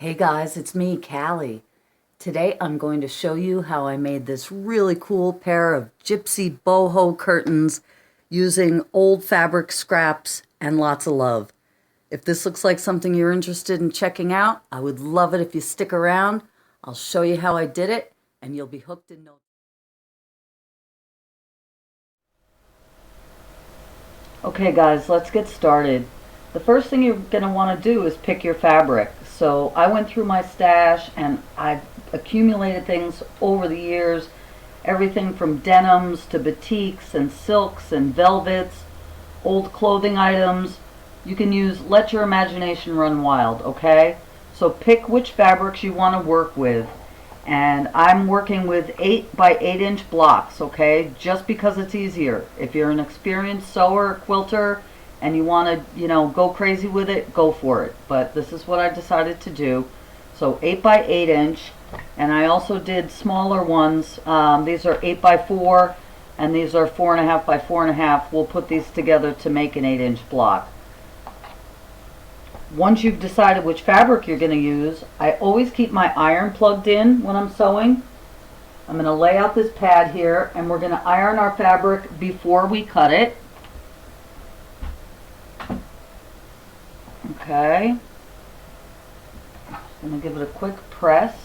Hey guys, it's me, Cali. Today I'm going to show you how I made this really cool pair of gypsy boho curtains using old fabric scraps and lots of love. If this looks like something you're interested in checking out, I would love it if you stick around. I'll show you how I did it and you'll be hooked in no time. Okay guys, let's get started. The first thing you're going to want to do is pick your fabric. So I went through my stash and I've accumulated things over the years, everything from denims to batiks and silks and velvets, old clothing items. You can let your imagination run wild, okay? So pick which fabrics you want to work with. And I'm working with 8 by 8 inch blocks, okay, just because it's easier. If you're an experienced sewer or quilter and you want to, go crazy with it, go for it. But this is what I decided to do. So 8 by 8 inch, and I also did smaller ones. These are 8 by 4 and these are 4.5 by 4.5. We'll put these together to make an 8 inch block. Once you've decided which fabric you're going to use, I always keep my iron plugged in when I'm sewing. I'm going to lay out this pad here and we're going to iron our fabric before we cut it. Okay. I'm going to give it a quick press.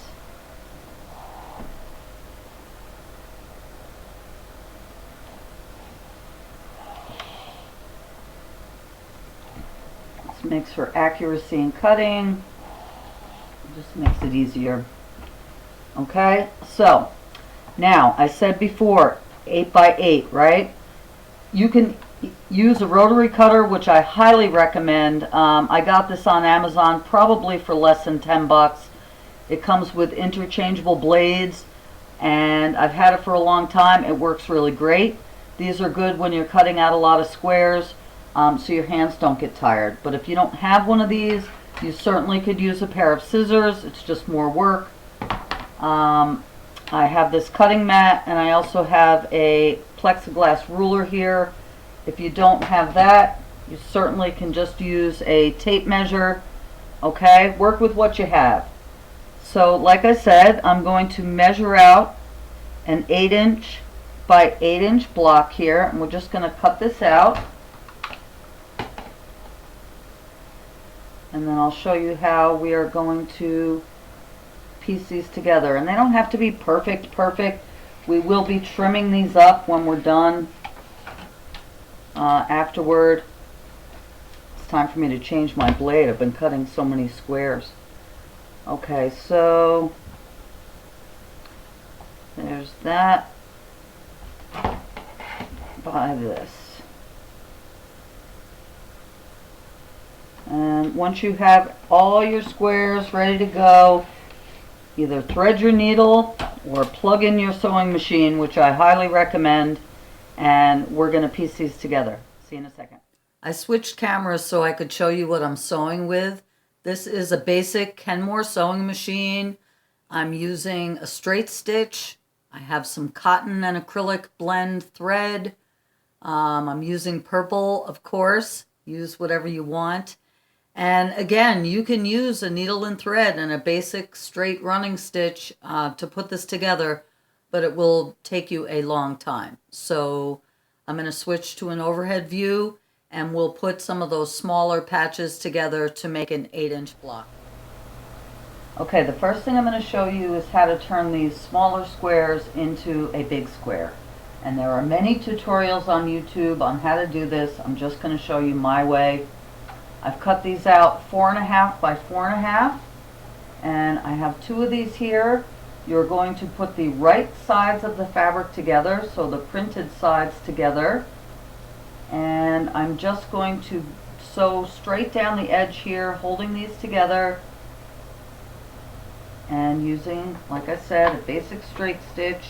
Makes for accuracy in cutting. It just makes it easier. Okay, so now I said before 8 by 8, right? You can use a rotary cutter, which I highly recommend. I got this on Amazon probably for less than 10 bucks. It comes with interchangeable blades and I've had it for a long time. It works really great. These are good when you're cutting out a lot of squares. So your hands don't get tired. But if you don't have one of these, you certainly could use a pair of scissors. It's just more work. I have this cutting mat and I also have a plexiglass ruler here. If you don't have that, you certainly can just use a tape measure. Okay, work with what you have. So like I said, I'm going to measure out an 8 inch by 8 inch block here, and we're just going to cut this out. And then I'll show you how we are going to piece these together. And they don't have to be perfect. We will be trimming these up when we're done afterward. It's time for me to change my blade. I've been cutting so many squares. Okay, so there's that by this. And once you have all your squares ready to go, either thread your needle or plug in your sewing machine, which I highly recommend, and we're going to piece these together. See you in a second. I switched cameras so I could show you what I'm sewing with. This is a basic Kenmore sewing machine. I'm using a straight stitch. I have some cotton and acrylic blend thread. I'm using purple, of course. Use whatever you want. And again, you can use a needle and thread and a basic straight running stitch to put this together, but it will take you a long time. So I'm going to switch to an overhead view and we'll put some of those smaller patches together to make an 8 inch block. Okay, the first thing I'm going to show you is how to turn these smaller squares into a big square. And there are many tutorials on YouTube on how to do this. I'm just going to show you my way. I've cut these out 4.5 by 4.5, and I have 2 of these here. You're going to put the right sides of the fabric together, so the printed sides together, and I'm just going to sew straight down the edge here, holding these together and using, like I said, a basic straight stitch.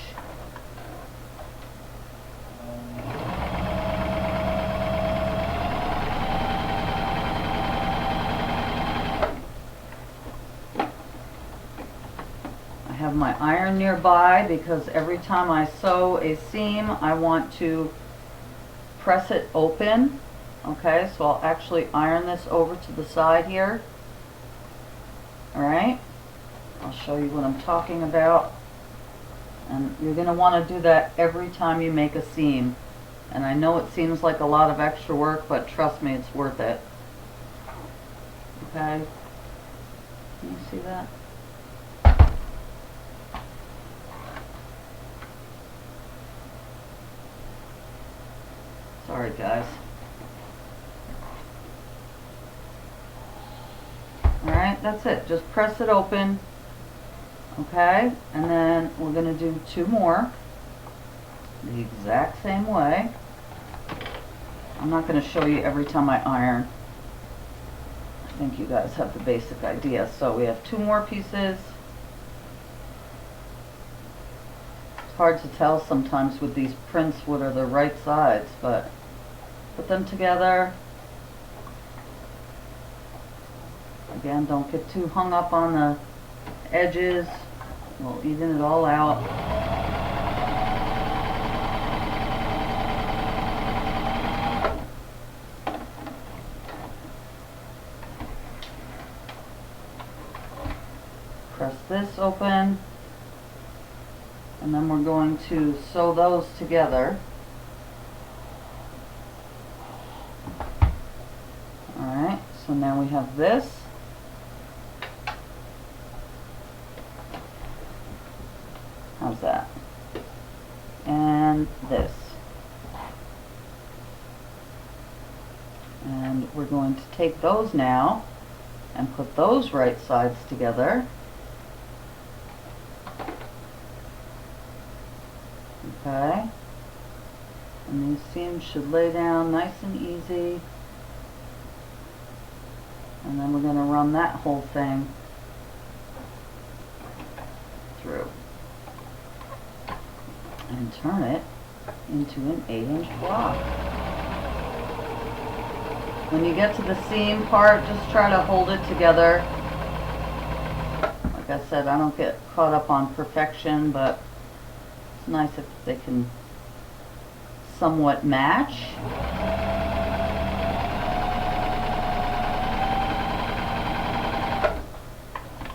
I have my iron nearby because every time I sew a seam I want to press it open. Okay, so I'll actually iron this over to the side here. Alright? I'll show you what I'm talking about. And you're going to want to do that every time you make a seam. And I know it seems like a lot of extra work, but trust me, it's worth it. Okay? Can you see that? Sorry, guys. Alright, that's it. Just press it open. Okay? And then we're going to do 2 more. The exact same way. I'm not going to show you every time I iron. I think you guys have the basic idea. So we have 2 more pieces. It's hard to tell sometimes with these prints what are the right sides, but put them together. Again, don't get too hung up on the edges. We'll even it all out. Press this open, and then we're going to sew those together. Alright, so now we have this. How's that? And this. And we're going to take those now and put those right sides together. Okay. And these seams should lay down nice and easy. And then we're going to run that whole thing through. And turn it into an 8-inch block. When you get to the seam part, just try to hold it together. Like I said, I don't get caught up on perfection, but it's nice if they can somewhat match.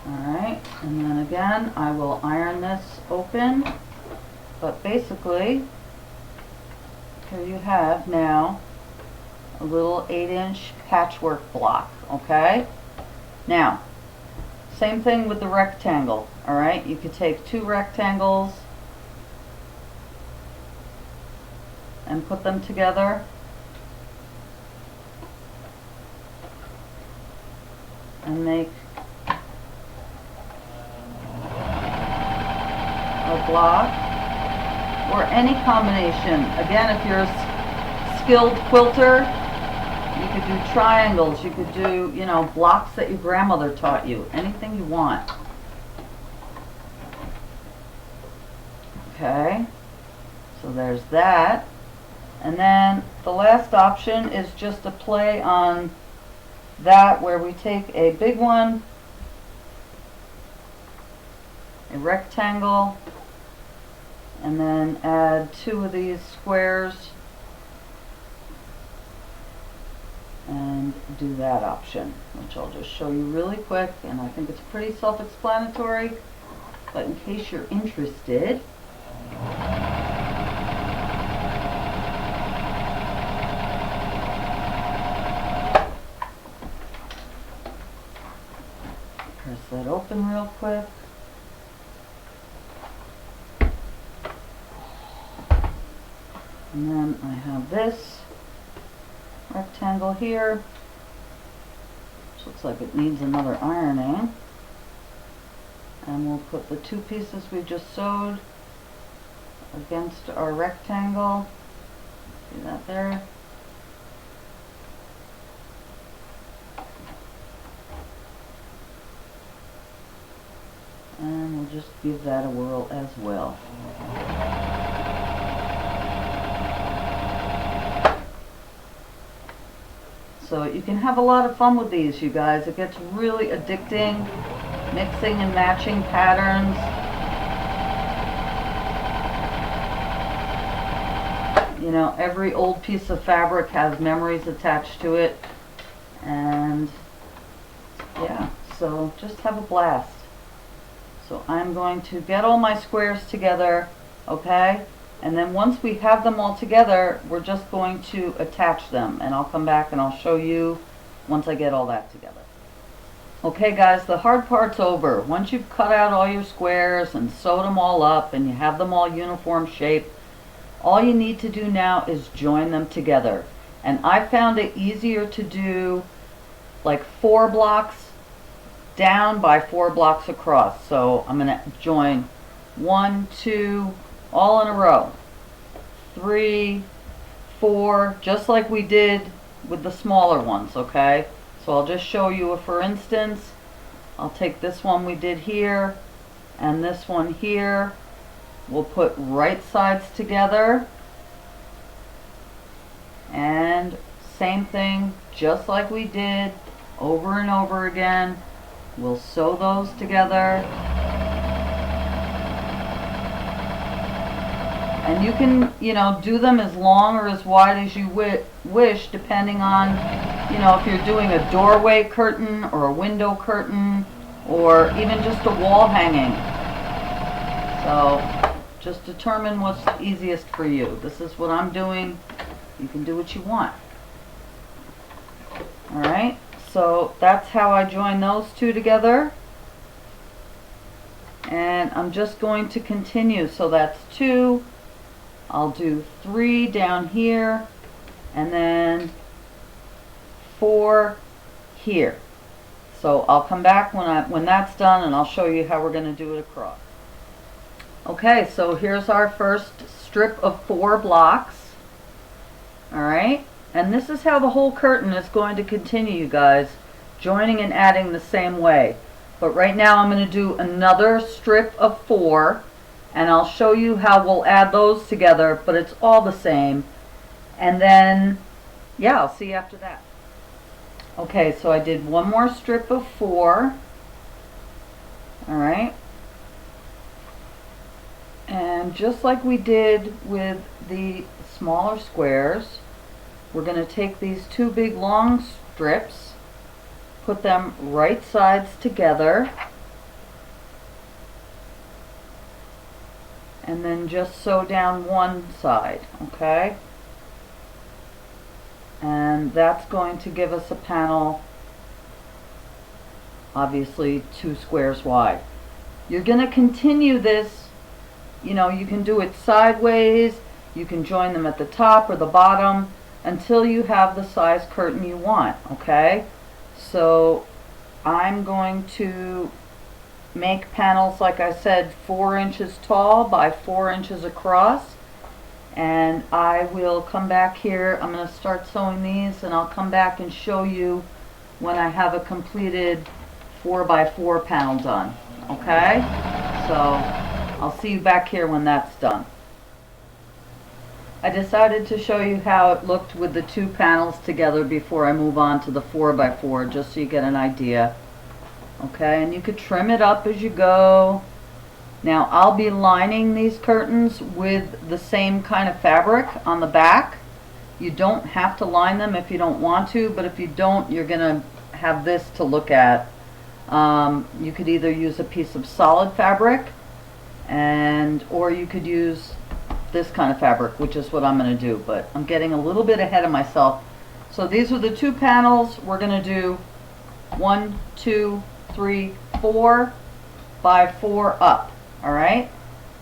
Alright, and then again, I will iron this open. But basically, here you have now a little 8-inch patchwork block, okay? Now, same thing with the rectangle, alright? You could take 2 rectangles and put them together. And make a block. Or any combination. Again, if you're a skilled quilter, you could do triangles, you could do, you know, blocks that your grandmother taught you. Anything you want. Okay, so there's that. And then the last option is just a play on that, where we take a big one, a rectangle, and then add 2 of these squares and do that option, which I'll just show you really quick, and I think it's pretty self-explanatory, but in case you're interested, press that open real quick. And then I have this rectangle here, which looks like it needs another ironing. And we'll put the 2 pieces we just sewed against our rectangle. See that there? And we'll just give that a whirl as well. So you can have a lot of fun with these, you guys. It gets really addicting, mixing and matching patterns. You know, every old piece of fabric has memories attached to it. And yeah, so just have a blast. So I'm going to get all my squares together, okay? And then once we have them all together, we're just going to attach them. And I'll come back and I'll show you once I get all that together. Okay guys, the hard part's over. Once you've cut out all your squares and sewed them all up and you have them all uniform shape, all you need to do now is join them together. And I found it easier to do like 4 blocks down by 4 blocks across. So I'm going to join 1, 2, all in a row, 3, 4, just like we did with the smaller ones, okay? So I'll just show you, for instance, I'll take this one we did here and this one here. We'll put right sides together, and same thing, just like we did over and over again. We'll sew those together. And you can, do them as long or as wide as you wish, depending on, if you're doing a doorway curtain or a window curtain or even just a wall hanging. So just determine what's easiest for you. This is what I'm doing. You can do what you want. Alright, so that's how I join those two together. And I'm just going to continue. So that's 2. I'll do 3 down here, and then 4 here. So I'll come back when that's done, and I'll show you how we're going to do it across. Okay, so here's our first strip of 4 blocks. Alright, and this is how the whole curtain is going to continue, you guys, joining and adding the same way. But right now I'm going to do another strip of 4. And I'll show you how we'll add those together, but it's all the same. And then, yeah, I'll see you after that. Okay, so I did one more strip of 4. Alright. And just like we did with the smaller squares, we're going to take these 2 big long strips, put them right sides together, and then just sew down one side, okay? And that's going to give us a panel, obviously 2 squares wide. You're going to continue this, you can do it sideways, you can join them at the top or the bottom until you have the size curtain you want, okay? So I'm going to make panels, like I said, 4 inches tall by 4 inches across, and I will come back here. I'm going to start sewing these, and I'll come back and show you when I have a completed 4 by 4 panel done. Okay, so I'll see you back here when that's done. I decided to show you how it looked with the 2 panels together before I move on to the 4 by 4, just so you get an idea. Okay, and you could trim it up as you go. Now I'll be lining these curtains with the same kind of fabric on the back. You don't have to line them if you don't want to, but if you don't, you're gonna have this to look at. You could either use a piece of solid fabric, or you could use this kind of fabric, which is what I'm gonna do, but I'm getting a little bit ahead of myself. So these are the 2 panels. We're gonna do 1, 2, 3, 4 by 4 up. Alright,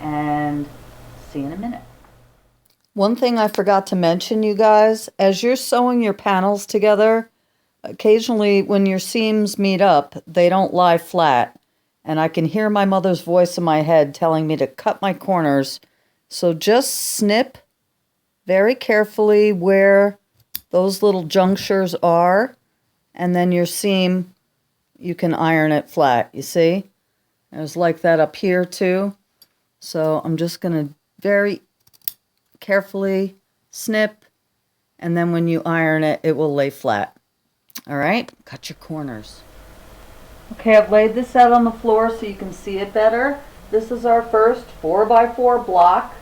and see you in a minute. One thing I forgot to mention, you guys, as you're sewing your panels together, occasionally when your seams meet up, they don't lie flat, and I can hear my mother's voice in my head telling me to cut my corners. So just snip very carefully where those little junctures are, and then your seam, you can iron it flat, you see? There's like that up here too. So I'm just going to very carefully snip, and then when you iron it, it will lay flat. Alright, cut your corners. Okay, I've laid this out on the floor so you can see it better. This is our first 4 by 4 block,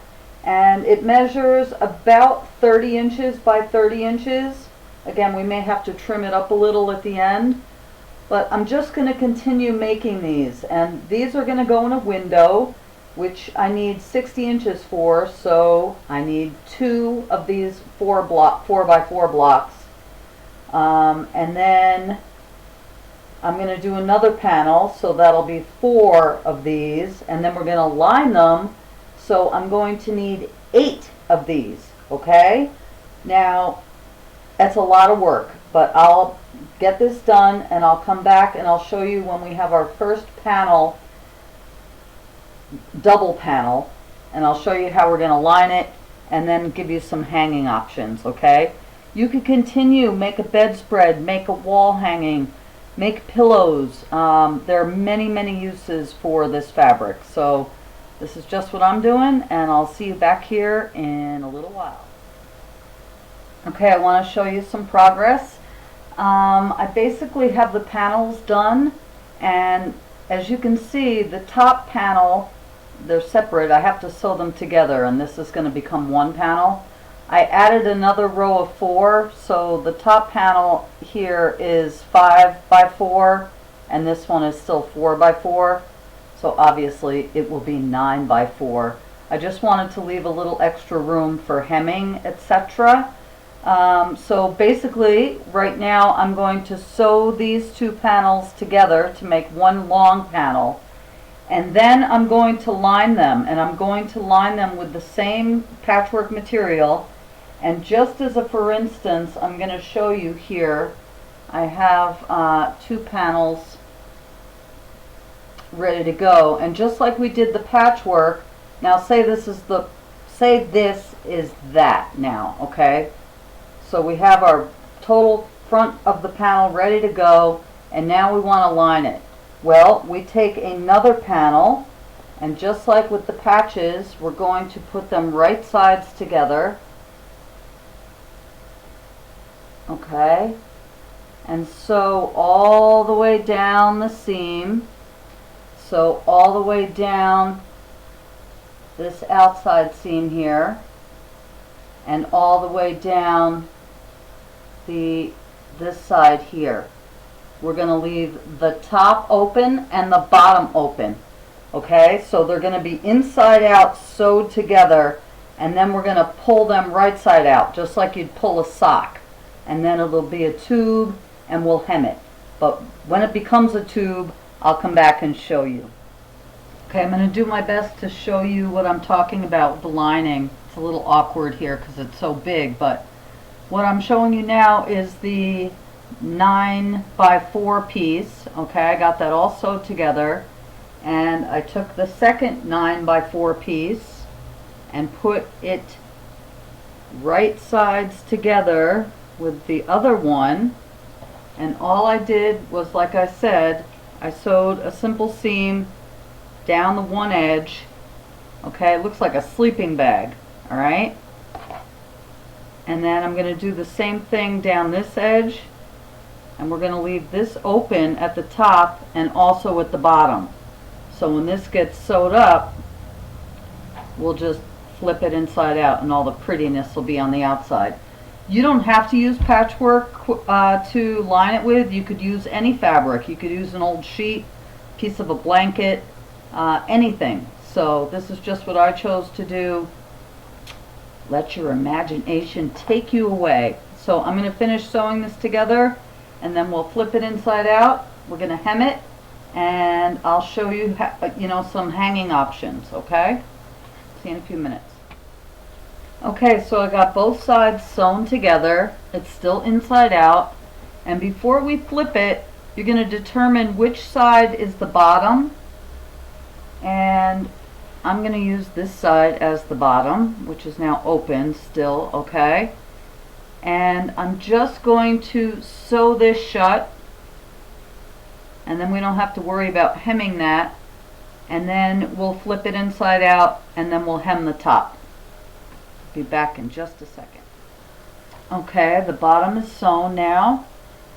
and it measures about 30 inches by 30 inches. Again, we may have to trim it up a little at the end. But I'm just going to continue making these, and these are going to go in a window, which I need 60 inches for, so I need 2 of these 4 by 4 blocks. And then I'm going to do another panel, so that'll be 4 of these, and then we're going to line them, so I'm going to need 8 of these, okay? Now, that's a lot of work, but I'll get this done and I'll come back and I'll show you when we have our first panel, double panel, and I'll show you how we're going to line it and then give you some hanging options, okay? You could continue, make a bedspread, make a wall hanging, make pillows. There are many, many uses for this fabric. So this is just what I'm doing, and I'll see you back here in a little while. Okay, I want to show you some progress. I basically have the panels done, and as you can see, the top panel, they're separate. I have to sew them together, and this is going to become one panel. I added another row of 4, so the top panel here is 5 by 4, and this one is still 4 by 4, so obviously it will be 9 by 4. I just wanted to leave a little extra room for hemming, etc. So basically, right now I'm going to sew these 2 panels together to make one long panel, and then I'm going to line them, and I'm going to line them with the same patchwork material. And just as a for instance, I'm going to show you here, I have 2 panels ready to go, and just like we did the patchwork, now say this is that now, okay? So we have our total front of the panel ready to go, and now we want to line it. Well, we take another panel, and just like with the patches, we're going to put them right sides together. Okay, and sew all the way down the seam, sew all the way down this outside seam here, and all the way down this side here. We're going to leave the top open and the bottom open. Okay, so they're going to be inside out sewed together, and then we're going to pull them right side out, just like you'd pull a sock. And then it'll be a tube, and we'll hem it. But when it becomes a tube, I'll come back and show you. Okay, I'm going to do my best to show you what I'm talking about with the lining. It's a little awkward here because it's so big, but what I'm showing you now is the 9 by 4 piece. Okay, I got that all sewed together, and I took the second 9 by 4 piece and put it right sides together with the other one, and all I did was, like I said, I sewed a simple seam down the one edge. Okay, it looks like a sleeping bag, alright? And then I'm going to do the same thing down this edge, and we're going to leave this open at the top and also at the bottom. So when this gets sewed up, we'll just flip it inside out and all the prettiness will be on the outside. You don't have to use patchwork to line it with. You could use any fabric. You could use an old sheet, piece of a blanket, anything. So this is just what I chose to do. Let your imagination take you away. So I'm going to finish sewing this together, and then we'll flip it inside out. We're going to hem it, and I'll show you, some hanging options, okay? See you in a few minutes. Okay, so I got both sides sewn together. It's still inside out, and before we flip it, you're going to determine which side is the bottom, and I'm going to use this side as the bottom, which is now open still, okay? And I'm just going to sew this shut, and then we don't have to worry about hemming that, and then we'll flip it inside out, and then we'll hem the top. Be back in just a second. Okay, the bottom is sewn now,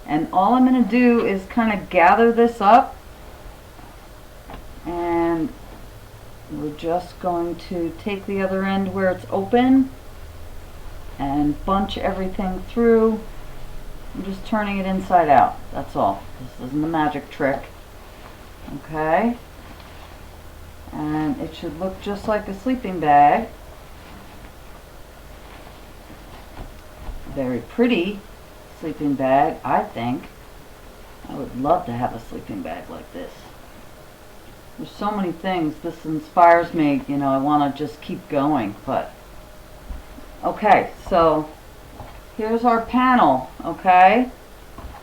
and all I'm going to do is kind of gather this up, and we're just going to take the other end where it's open and bunch everything through. I'm just turning it inside out. That's all. This isn't a magic trick. Okay. And it should look just like a sleeping bag. Very pretty sleeping bag, I think. I would love to have a sleeping bag like this. There's so many things. This inspires me, you know, I want to just keep going, but okay, so here's our panel, okay?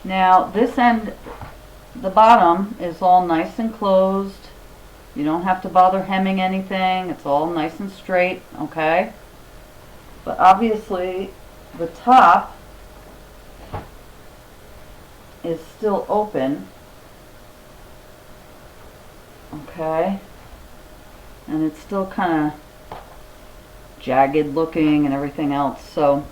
Now this end, the bottom is all nice and closed. You don't have to bother hemming anything. It's all nice and straight, okay? But obviously the top is still open, okay? And it's still kind of jagged looking and everything else, so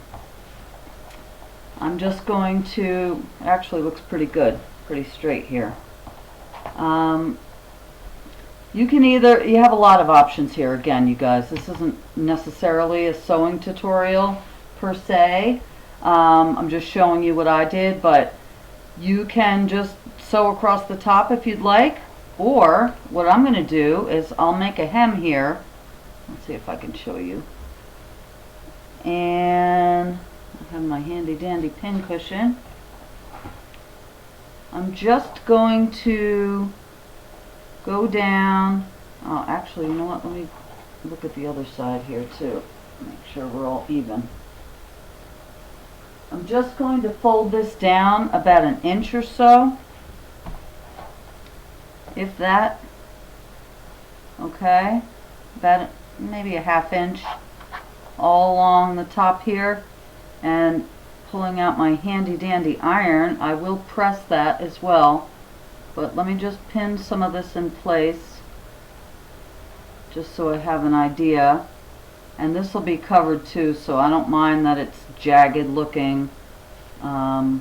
I'm just going to, actually looks pretty good, pretty straight here. You can either, you have a lot of options here. Again, you guys, this isn't necessarily a sewing tutorial per se. I'm just showing you what I did, but you can just sew across the top if you'd like, or what I'm going to do is I'll make a hem here. Let's see if I can show you. And I have my handy dandy pin cushion. I'm just going to go down. Oh, actually, you know what? Let me look at the other side here too. Make sure we're all even. I'm just going to fold this down about an inch or so, if that. Okay, about maybe a ½ inch all along the top here, and pulling out my handy dandy iron, I will press that as well. But let me just pin some of this in place just so I have an idea. And this will be covered too, so I don't mind that it's jagged looking or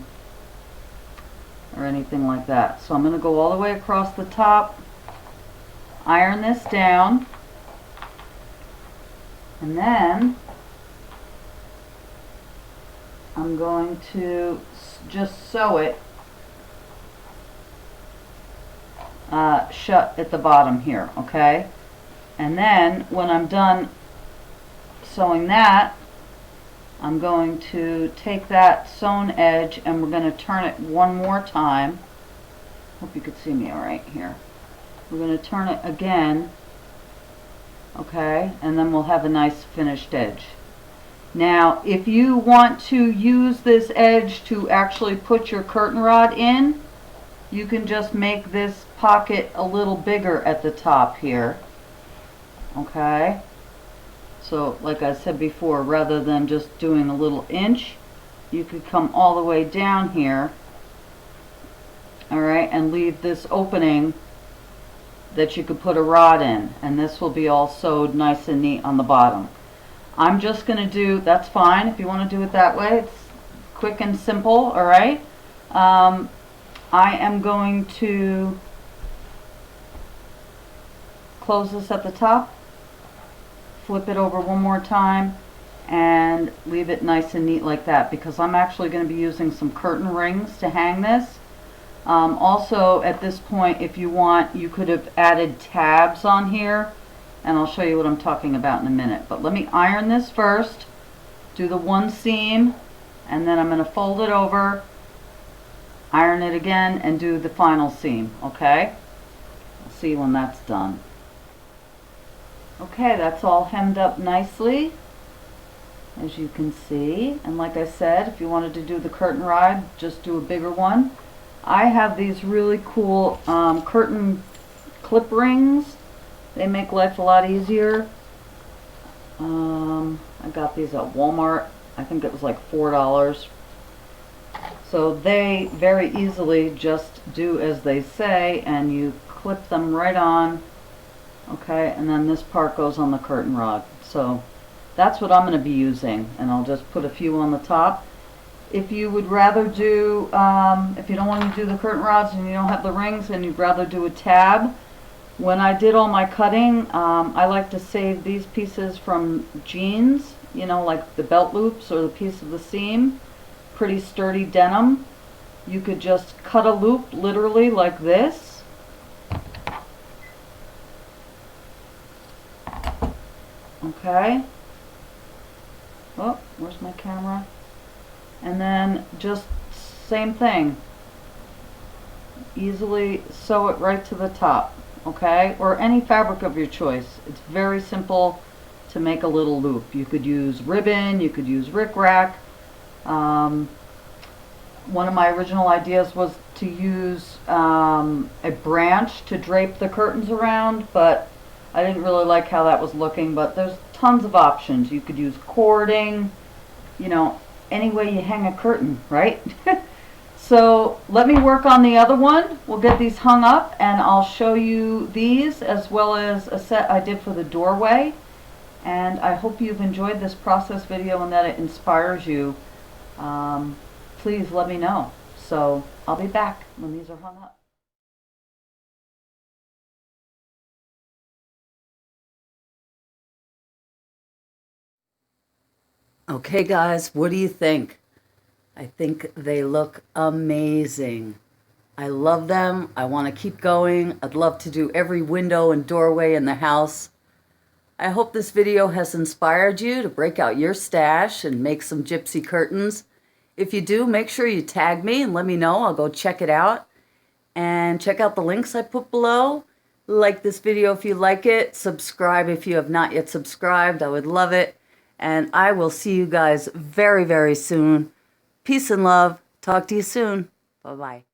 anything like that. So I'm going to go all the way across the top, iron this down, and then I'm going to just sew it shut at the bottom here, okay? And then when I'm done sewing that, I'm going to take that sewn edge and we're going to turn it one more time. Hope you could see me all right here. We're going to turn it again, okay? And then we'll have a nice finished edge. Now, if you want to use this edge to actually put your curtain rod in, you can just make this pocket a little bigger at the top here, okay? So like I said before, rather than just doing a little inch, you could come all the way down here, alright, and leave this opening that you could put a rod in, and this will be all sewed nice and neat on the bottom. I'm just going to do, that's fine if you want to do it that way, it's quick and simple, alright? I am going to close this at the top, flip it over one more time, and leave it nice and neat like that, because I'm actually going to be using some curtain rings to hang this. Also at this point, if you want, you could have added tabs on here, and I'll show you what I'm talking about in a minute. But let me iron this first, do the one seam, and then I'm going to fold it over, iron it again, and do the final seam, okay? I'll see you when that's done. Okay, that's all hemmed up nicely, as you can see. And like I said, if you wanted to do the curtain rod, just do a bigger one. I have these really cool curtain clip rings. They make life a lot easier. I got these at Walmart. I think it was like $4. So they very easily just do as they say, and you clip them right on. Okay, and then this part goes on the curtain rod. So that's what I'm going to be using, and I'll just put a few on the top. If you would rather do, if you don't want to do the curtain rods and you don't have the rings and you'd rather do a tab, when I did all my cutting, I like to save these pieces from jeans, you know, like the belt loops or the piece of the seam, pretty sturdy denim. you could just cut a loop literally like this. Okay. Oh, where's my camera? And then just same thing. Easily sew it right to the top, okay? Or any fabric of your choice. It's very simple to make a little loop. You could use ribbon, you could use rickrack. One of my original ideas was to use a branch to drape the curtains around, but I didn't really like how that was looking. But there's tons of options. You could use cording, you know, any way you hang a curtain, right? So let me work on the other one. We'll get these hung up and I'll show you these as well as a set I did for the doorway. And I hope you've enjoyed this process video and that it inspires you. Please let me know. So I'll be back when these are hung up. Okay guys, what do you think? I think they look amazing. I love them. I want to keep going. I'd love to do every window and doorway in the house. I hope this video has inspired you to break out your stash and make some gypsy curtains. If you do, make sure you tag me and let me know. I'll go check it out. And check out the links I put below. Like this video if you like it. Subscribe if you have not yet subscribed. I would love it. And I will see you guys very, very soon. Peace and love. Talk to you soon. Bye-bye.